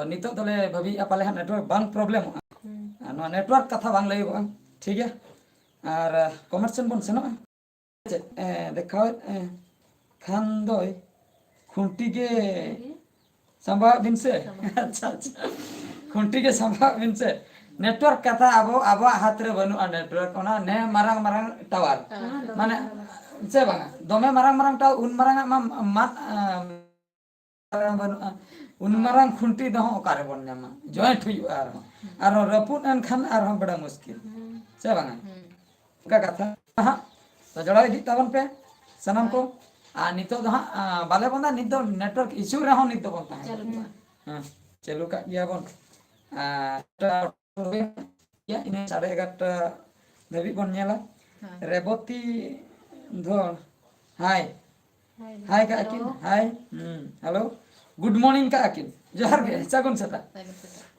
नितो दले भाभी पाले नेटवर्क बांग प्रॉब्लम नेटवर्क कथा बांग लैबा ठीक है और कमेंट सेन बन सेनो देखा खान दोय खुंटी के संभा दिन से अच्छा अच्छा खुंटी के संभा दिन से नेटवर्क कथा अब हाथ रे बनु नेटवर्क ओना ने मारंग मारंग टावर माने से बांगा दोमे मारंग मारंग टावर उन मारंग मात उन मारंग खुंटी दो ओकारे बन नामा जॉइंट हुई आर रपुन एन खान आर बड़ा मुश्किल से बांगा का कथा हां तो जड़ा इदी ताबन पे सनम को आ नितो दो बाले बंदा नितो नेटवर्क इशू रहो नितो बन हां चलो का गया बन या इन 11:30 धबी बन नेला रेबती धर हाय हाय का akin hi hello good morning का अकिन जोहार गे सगुन सता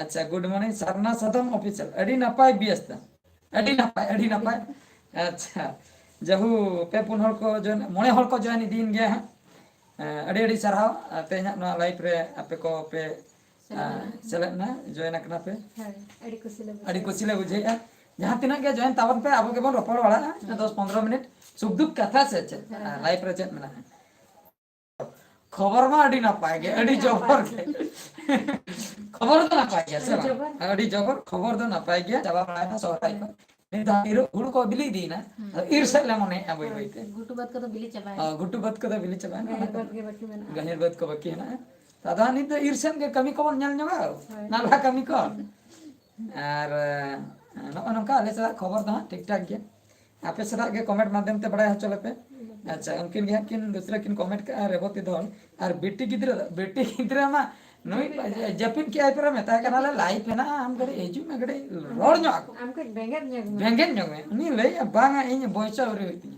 अच्छा गुड मॉर्निंग सरना सदम ऑफिशियल अडी नपाय बियस्ता अडी नपाय अच्छा जहू पे पुन हर को जन मोणे हर को जॉइन दिन गया है अडी सरहाव तेना ना लाइफ रे आपे को पे सेलेक्ट ना जॉइन करना पे अडी कुसिले बुझे जहां तिना के जॉइन तावन पे आबो के बन रोपड़ वाला 10-15 मिनट सुख दुख कथा से लाइफ रे चेत मेना खबर मा अडी ना पाएगे अडी जबर के खबर तो ना पाएगे से अडी जबर खबर तो ना पाएगे जवाब आया ना सोराई को निदा इरु हुड़ को बिली दी ना ईर्षा ले मने अबई बईते गुटू बात को तो बिली चबाय गुटू बात को तो बिली चबाय गहिर बात के बाकी में गहिर बात को बाकी है ना दादा नि तो ईर्षन के कमी को नेल नगा नाला कमी को और नका आले सदा खबर दा ठीक ठाक गया आपे सदा के कमेंट माध्यम ते बड़ाय चले पे अच्छा उनकिन गया किन दूसरा किन कमेंट का रेबती धन और बेटी गिद्रा मा नई जपिन के आइपरा मेता कना लाइफ है ना हम गड़े एजू में गड़े रोड नो हम को बेंगेन में उनी ले बांगा इन बॉयसा रे होती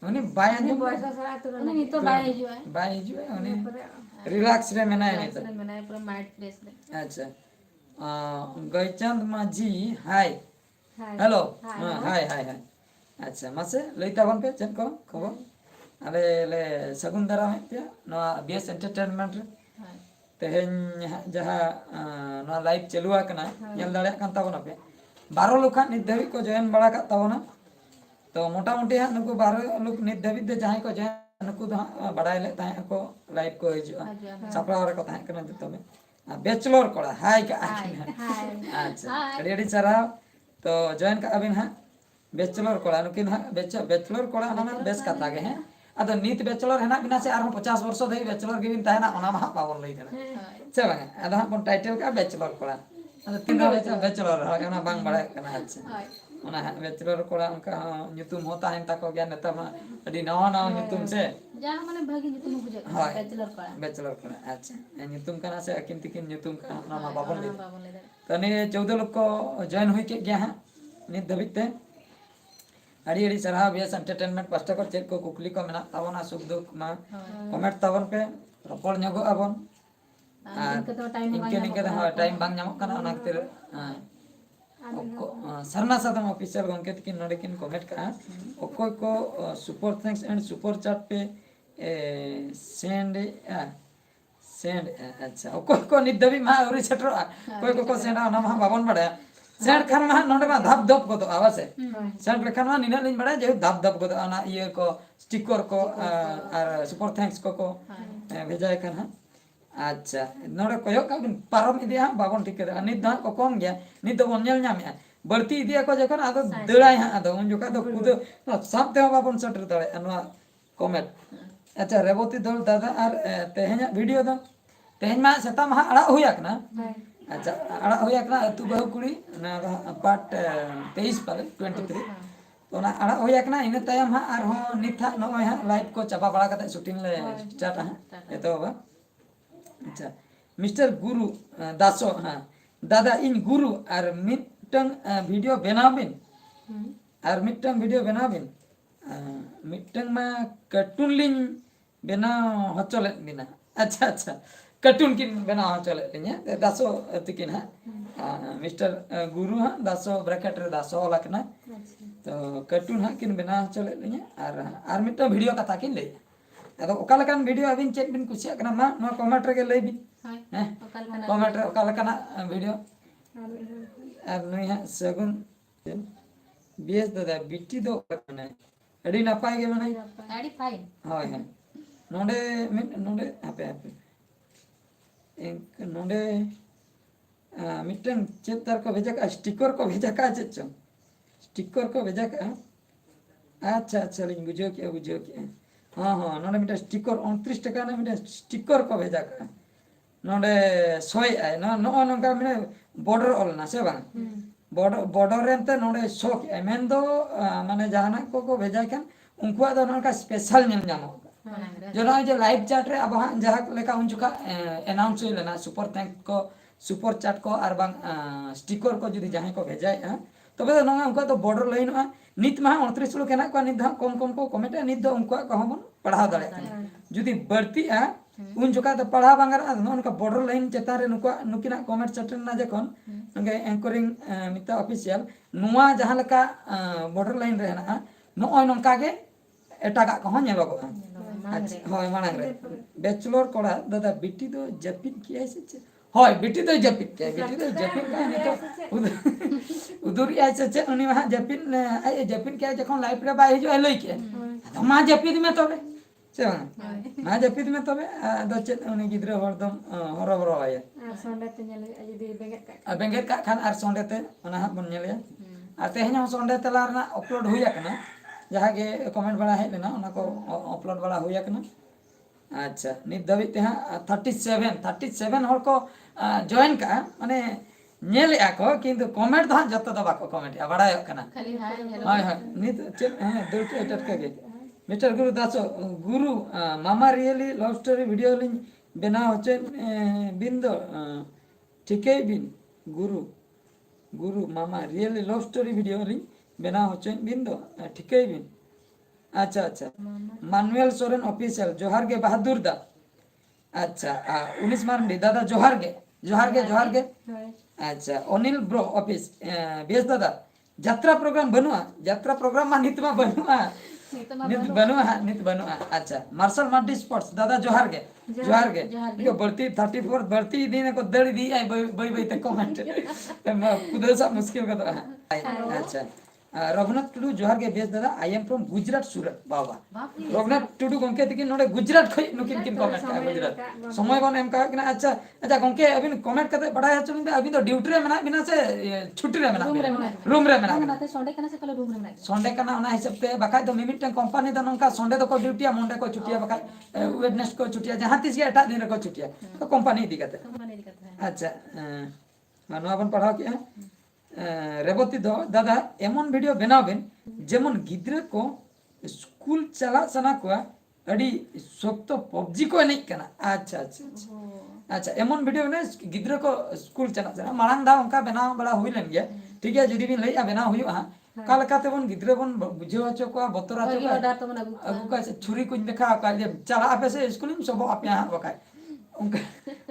उनी बाय नहीं बॉयसा सरा तो नहीं तो बाय जो है उनी रिलैक्स रे मेना है तो मेना पूरा माइंड फ्रेश रे अच्छा गयचंद माझी हाय हेलो हाय अच्छा मासे लैता बन पे चेक को खबर अले ले सगुन दारा में पे नो बीएस एंटरटेनमेंट रे तेहेन जहां नो लाइव चलुआ कना नेल दाड़े कान ताबना पे 12 लोग नित धबी को जॉइन बड़ा का ताबना तो मोटा मोटी हा नुको 12 लोग नित धबी दे जहां को जॉइन नुको बड़ाय ले ताहे को लाइव को हिजुआ सपड़ा रे को ताहे कना जतो में बैचलर कोड़ा हाय का अच्छा अड़ी चरा तो जॉइन का अबिन हा बैचलर कोड़ा नुकिन हा बैचलर कोड़ा ना बेस कथा गे हैं अद नीत बैचलर है ना बिना से 50 वर्ष दे बैचलर गिन ताहे ना ओना मा पावन लई देना से बांगे अद हा कोन टाइटल का बैचलर कोड़ा अद तीन बैचलर है ना बांग बड़ा कना अच्छा ओना बैचलर कोड़ा उनका ᱧᱩᱛᱩᱢ होता है ताको गया नेता मा अडी नवा नवा ᱧᱩᱛᱩᱢ से जहां माने भागी ᱧᱩᱛᱩᱢ बुझे बैचलर कोड़ा अच्छा ᱧᱩᱛᱩᱢ कना से अकिन तिकिन ᱧᱩᱛुम का नाम बाबन ले तने 14 लोग को जॉइन हुई के गया है नित धबिते अड़ी सरहा बेस एंटरटेनमेंट पास्टा को चेक को कुकली को मेना तावना सुख दुख मा कमेंट तावन पे रपड़ न्यागो आबन इनके टाइम बांग नामक कना ओना खातिर सरना सादम ऑफिशियल गंके किन नडे किन कमेंट का ओको को super thanks and super chat पे सेंड अच्छा ओको को निदबी मा औरी छटरो कोई को सेंड ओना मा बाबन बड़ा सेंड खान मा नडे मा धप धप को तो आवासे सेंड लेखान मा निना लिन बड़ा जे धप धप को ओना ये को स्टिकर को और सुपर थैंक्स को भेजाय खान अच्छा नोड़े कोयो का पारम इदिया बाबन ठीक करे नित दा को कम गया नित बन नेल नामे बढ़ती इदिया को जखन आदो दड़ाय हा आदो उन जोका दो खुद साबते बाबन सटर दड़े अनवा कमेंट अच्छा रेवती दल दादा और तेहना वीडियो दो तेहन मा सेता मा अड़ा हुया कना अच्छा अड़ा हुया कना अतु बहु कुड़ी ना पार्ट 23 पाले 23 तो ना अड़ा हुया कना इन तायम हा और हो निथा नय हा लाइव को चापा बड़ा कते शूटिंग ले स्टार्ट हा एतो बा अच्छा मिस्टर गुरु दासो हाँ दादा इन गुरु और मिटंग वीडियो बनाबिन और मिटंग वीडियो बनाबिन मिटंग में कार्टून लिंग बना हचले बिना अच्छा अच्छा कार्टून किन बना हचले लिंग दासो तिकिन हाँ मिस्टर गुरु हाँ दासो ब्रैकेट रे दासो लखना तो कार्टून हाँ किन बना हचले लिंग और मिटंग वीडियो कथा किन ले अदो ओका लकान वीडियो अबिन चेक बिन कुसिया कना मा नो कमेंट रे लई बिन हैं कमेंट रे ओका लेकाना वीडियो और नुई हां सगुन बीएस दादा बिटी दो माने अड़ी नपाय गे माने अड़ी फाइन हाय हाय नोंडे नोंडे हापे हापे एक नोंडे मिटन चेक तार को भेजा का स्टिकर को भेजा का चेक स्टिकर को भेजा का अच्छा अच्छा लिंग बुझो के हाँ हाँ नोंडे मिटन स्टिकर 29 टका ना मिटन स्टिकर को भेजा का नोंडे सोय आय नो नो नंका मिने बॉर्डर ऑल ना से बांग बॉर्डर रेंते नोंडे शो के मेन दो माने जहाना को भेजा के उनका दो नोंका स्पेशल नेम नामो जो ना जो लाइव चैट रे अब हाँ जहाँ लेका उन चुका अनाउंस हुई लेना सुपर थैंक को सुपर चैट को और बांग स्टिकर को जुदी जहाँ को भेजाए तबे तो नोंगा उनका तो बॉर्डर लाइन नित मा 29 लोग केना को नित कम कम को कमेंट नित दो उनका को हम पढ़ा दले जुदी बढ़ती उन जुका तो पढ़ा बांगरा उनका बॉर्डर लाइन चेतान रे नुका नुकिना कमेंट सेक्शन ना जखन उनके एंकरिंग मिता ऑफिशियल नुआ जहाँ लेका बॉर्डर लाइन रे ना नोय नोंका के एटागा को हन नेलोगो अच्छा होय मांग रे बैचलर कोड़ा दादा बिटी दो जपिन किया से होय बिटी दो जपिन के बिटी दो जपिन का नहीं तो उदुरी आइसे से उनी वहां जपिन आई जपिन के जखन लाइफ रे बाय हिजो एलई के तो मा जपिन में तबे से मा जपिन में तबे दो चेत उनी गिद्रे हरदम हरबरो आय संडे ते नेले जदी बेंगेट का खान आर संडे ते ओना हा बन नेले आ तेहन हम संडे तला रना अपलोड हुई आकना जहाँ के कमेंट बड़ा है लेना उनको अपलोड बड़ा हुई आकना अच्छा नित दबी ते 37 हर को जॉइन का माने नेले आको किंतु कमेंट दा जत्तो दबा को कमेंट आ बड़ा कना खाली हाय हेलो हाय हाय नित चेक हां दुटे टटके गे मिस्टर गुरु दासो गुरु मामा really love story video link बना होचे बिंदो ठीक है बिन गुरु गुरु मामा really love story video link बना होचे बिंदो ठीक है बिन अच्छा अच्छा मानुएल सोरेन ऑफिशियल जोहार के बहादुर दा अच्छा 19 मार्डी दादा जोहार के अच्छा अनिल ब्रो ऑफिस बेस दादा यात्रा प्रोग्राम बनुआ यात्रा प्रोग्राम मा नित मा बनुआ नित बनुआ अच्छा मार्शल मार्टी स्पोर्ट्स दादा जोहार के यो बढ़ती 34 बढ़ती दिन को दड़ी दी आई बई बई ते कमेंट कुदल सा मुश्किल का तो अच्छा रघुनाथ टुडू जोहार के बेस दादा I am from Gujarat Surat बाबा रघुनाथ टुडू गंके तकी नोडे गुजरात खई नुकिन किन कमेंट का गुजरात समय बन एम का कि अच्छा अच्छा गंके अबिन कमेंट कते बड़ा है चुन अबिन तो ड्यूटी रे मेना बिना से छुट्टी रे मेना रूम रे मेना ना ते संडे कना से कल रूम रे ना संडे कना ओना हिसाब ते बकाय तो मिमिट कंपनी द नंका संडे तो को ड्यूटी मंडे को छुट्टी बकाय वेडनेस को छुट्टी जहां तीस के एटा दिन रे को छुट्टी तो कंपनी दी कते अच्छा मानो अपन पढ़ाओ के रेवती दो दादा एमन वीडियो बनावेन जेमन गिद्रे को स्कूल चला सना को अड़ी सोक्तो पबजी को नहीं कना अच्छा अच्छा अच्छा एमन वीडियो ने गिद्रे को स्कूल चला सना मांग दा उनका बना बड़ा हुई लन गया ठीक है जदी बिन लई बना हुई काल काते बन गिद्रे बन बुझेवा चो को बतरा चो को अगु का छुरी कुछ देखा का जे चला आपे से स्कूल में सब आप यहां बकाय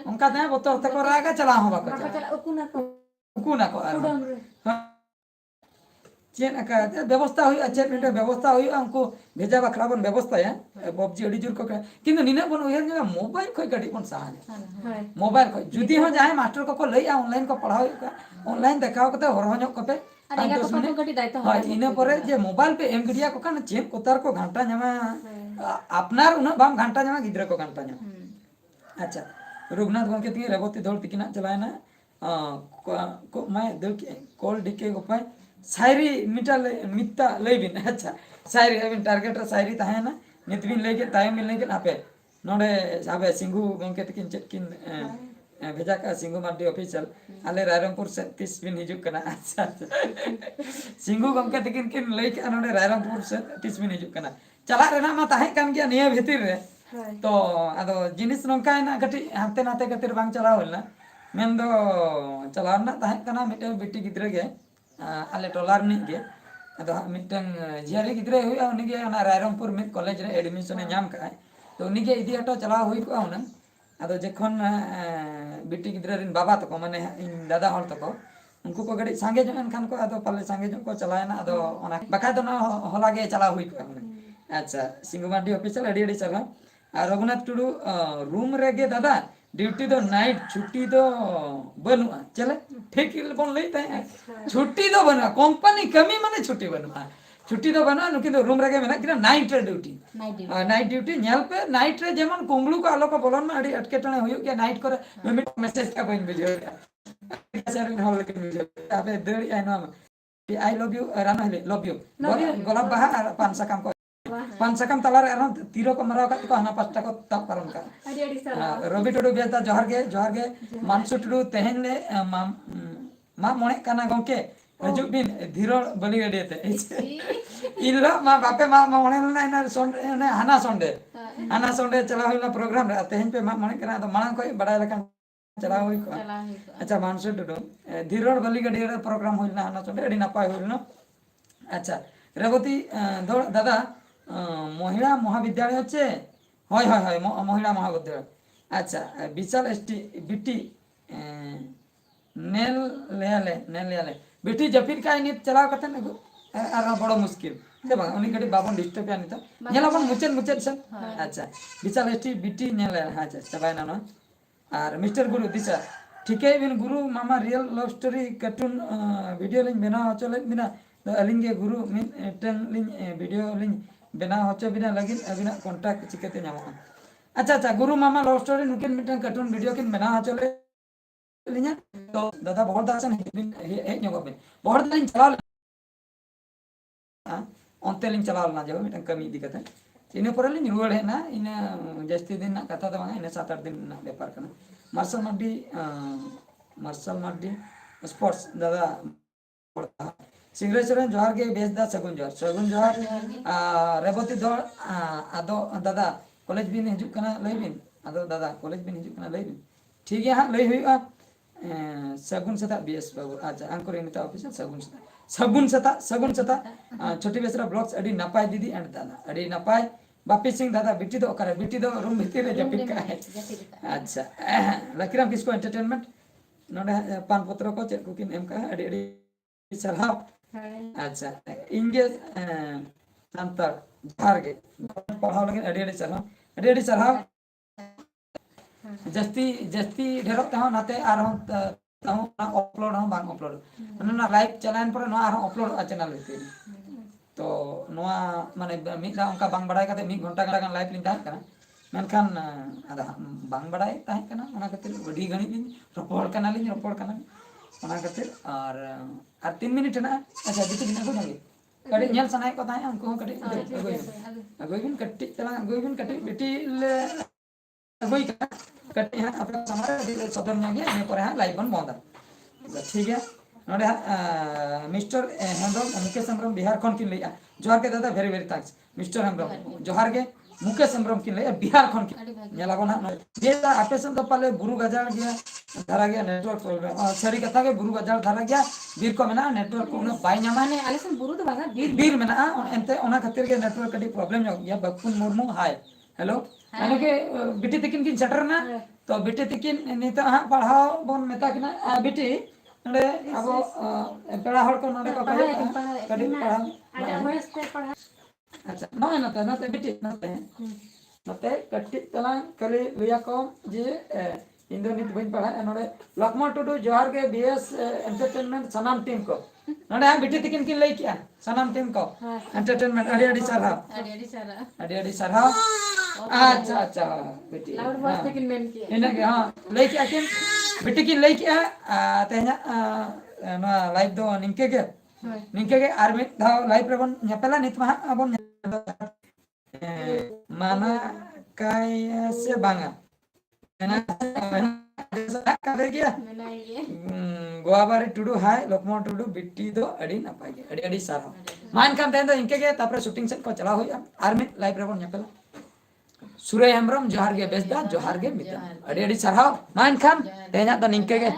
उनका दे बतर तक रागा चला हो बका चला कुना को चेन का व्यवस्था हुई अच्छे मिनट व्यवस्था हुई उनको भेजा बखरा बन व्यवस्था है पबजी अड़ी जोर को किंतु निने बन उहर जगह मोबाइल खय कडी बन सहा मोबाइल खय जुदी हो जाए मास्टर को लई ऑनलाइन को पढ़ाओ ऑनलाइन देखाओ कते हरहनो कपे अरेगा को को गटी दायित्व हां इने परे जे मोबाइल पे एम गिडिया को कान चेन कोतार को घंटा नमा अपनार उना बाम घंटा नमा गिद्रा को घंटा नमा अच्छा रघुनाथ गंके ती रेवती दौड़ तिकिना चलाए ना को मैं दिल के कॉल डीके को पाए शायरी मिता लेबिन अच्छा शायरी अबिन टारगेट रे शायरी ताहे ना नितबिन लेके टाइम मिलने के आपे नोडे साबे सिंगू गंके तकिन चेकिन भेजा का सिंगू मार्डी ऑफिशियल आले रायरंगपुर से 30 बिन हिजुक कना अच्छा सिंगू गंके तकिन किन लेके नोडे रायरंगपुर से 30 बिन हिजुक कना चला रेना मा ताहे कान गया निया भीतर रे तो आदो जिनिस नोंका ना गटी हाते नाते गतिर बांग चला होलना मेन दो चला ना ताहे कना मिटे बिटी गिद्रे गे आले टोलार नि गे अदो मिटन जियारी गिद्रे हुई उनी गे ना रायरंगपुर मिट कॉलेज रे एडमिशन नाम का तो उनी गे इदी हटो चला हुई को उन अदो जखन बिटी गिद्रे रिन बाबा तको माने दादा हल तको उनको को गड़ी संगे जन खान को अदो पाले संगे जन को चलाए ना अदो ओना बखा दो ना होला गे चला हुई को अच्छा सिंगुमांडी ऑफिशियल एडी एडी चला रघुनाथ टुडू रूम रे गे दादा ड्यूटी दो नाइट छुट्टी दो बनुआ चले ठीक बन लेते हैं छुट्टी दो बनुआ कंपनी कमी माने छुट्टी बनुआ छुट्टी दो बनुआ नुकी दो रूम रगे मेना किना नाइट रे ड्यूटी नाइट ड्यूटी नेल पे नाइट रे जेमन कुंबलू को आलो को बोलन में अड़ी अटकेटणे हुयो के नाइट करे मिमिट मैसेज का बइन बिजो सर हॉल के बिजो अबे देरी I know I love you Rana हेले लव यू गोलाप बाहा पांसा काम को पांसा काम तलार अरन तीरो को मराव का को हना पास्ता को तप परम का अड़ी अड़ी सर रवि टुडू बेता जोहार गे मानसु टुडू तेहेन ले मा मोणे काना गंके हजू बिन धीरो बलि गडियते इल्लो मा बापे मा मोणे ना इना सोंडे हाना सोंडे चला हुइला प्रोग्राम रे तेहेन पे मा मोणे काना तो मांग कोई बडाय लकन चला हुइ को अच्छा मानसु टुडू धीरो बलि गडियर प्रोग्राम हुइला हाना सोंडे अडी नापाय हुइलो अच्छा रेवती दादा महिला महाविद्यालय হচ্ছে হয় হয় হয় महिला महाविद्यालय अच्छा विशाल एसटी बीटी नेल लेले बीटी जफिर का नित चलाव कते आर बड़ो मुश्किल से बा उनी कड़ी बाबन डिस्टर्ब या नित नेला बन मुचेद से अच्छा विशाल एसटी बीटी नेल अच्छा सबाय ना और मिस्टर गुरु दिशा ठीक है बिन गुरु मामा real love story cartoon video link बना चले बिना अलिंगे गुरु मिटन लिंक वीडियो लिंक बना होचे बिना लगिन अबिना कांटेक्ट चिकते नामा अच्छा गुरु मामा लव स्टोरी नुकिन मिटन कार्टून वीडियो किन बना होचले लिnya तो दादा बहुत दासन हे न्योगो बिन बहुत दिन चला onte लिंग चला ना जो मिटन कमी दिकते इने पर लिंग रुवाड़ है ना इने जस्ती दिन ना कथा तो इने 7-8 दिन ना व्यापार करना मार्शल मार्डी स्पोर्ट्स दादा सिंग्रेश्वर जोहार के बेसदा सगुन जोहार रेवती दो आदो दादा कॉलेज बिन हिजुक कना लई बिन आदो दादा कॉलेज बिन हिजुक कना लई बिन ठीक है हां लई हुआ सगुन सता बीएस बाबू अच्छा अंकुर इनिता ऑफिसर सगुन सता छोटी बेसरा ब्लॉग्स अडी नपाय दीदी एंड दादा अडी नपाय बापी सिंह दादा बिटी दो करे बिटी दो रूम भीतर जपित का है अच्छा लकीराम किसको एंटरटेनमेंट नोडे पान पत्र को चेक कुकिन एम का अडी अडी सलाह अच्छा इंगे संतर झार के पढ़ाव लगे अडी सलाह जस्ती ढेरो तहो नाते आर हम तहो अपलोड हम बांग अपलोड ना लाइव चलान पर ना आर अपलोड चैनल लेते तो नोआ माने मिदा उनका बांग बड़ाय काते 1 घंटा गान लाइव लिंक ताहे कना मेनखान आदा बांग बड़ाय ताहे कना ओना खातिर बडी गणी लिंग रपोड़ कना ओना खातिर और 3 मिनट ना अच्छा बिटी बिना को लगे कड़ी नेल सनाय को ताहे उनको कड़ी अगोइबिन कट्टी चला अगोइबिन कट्टी बिटी ले अगोइ कट्टी हां अपना समारे सदन में गया मैं पर हां लाइव बन बंद ठीक है नोडे मिस्टर हेमब्रम मुकेश हेमब्रम बिहार खन किन लैया जोहार के दादा very very thanks mister Hembram जोहार के मुकेश हेमब्रम किन लैया बिहार खन नेला बना जेता आपेसन तो पाले बुरु गजाल गया धारा गया नेटवर्क प्रॉब्लम सरी कथा के बुरु गजाल धारा गया बीर को मेना नेटवर्क को बाय न्यामाने आलेसन बुरु तो बागा बीर मेना एनते ओना खातिर के नेटवर्क कटी प्रॉब्लम या बकुन मुर्मू हाय हेलो यानी के बिटी तकिन किन सेटर ना तो बिटी तकिन निता हां पढ़ाओ बोन मेता किना बिटी नडे अब पेड़ा हड़ को नडे को कहे कडी पढ़ा अच्छा नते बिटी नते कट्टी तला कले लिया को जे इंद्रनीत बइन पढ़ा नडे लक्ष्मण टुडू जोहार के बीएस एंटरटेनमेंट सनाम टीम को नडे बिटी तकिन किन लई किया सनाम टीम को एंटरटेनमेंट अडी सरहा अच्छा बेटी लाउड वॉइस तकिन मेन किया इना के हां लई किया किन बेटी किन लई किया तेना ना लाइव दो निंके के आर्मी धाव लाइव रे बन नेपेला नित मा बन माना काय से बांगा ना करे गया गोवाबारी टुडू हाय लोकमोहन टुडू बिट्टी दो अड़ी नपाय के अड़ी सारा मान काम तेन दो इनके के तापर शूटिंग सेट को चला होया आर्मी लाइव रे बन नेपेला सुरे हेमब्रम जोहार गे बेसदा जोहार गे मिता अड़ी सारा मान खान तेना तो निंके के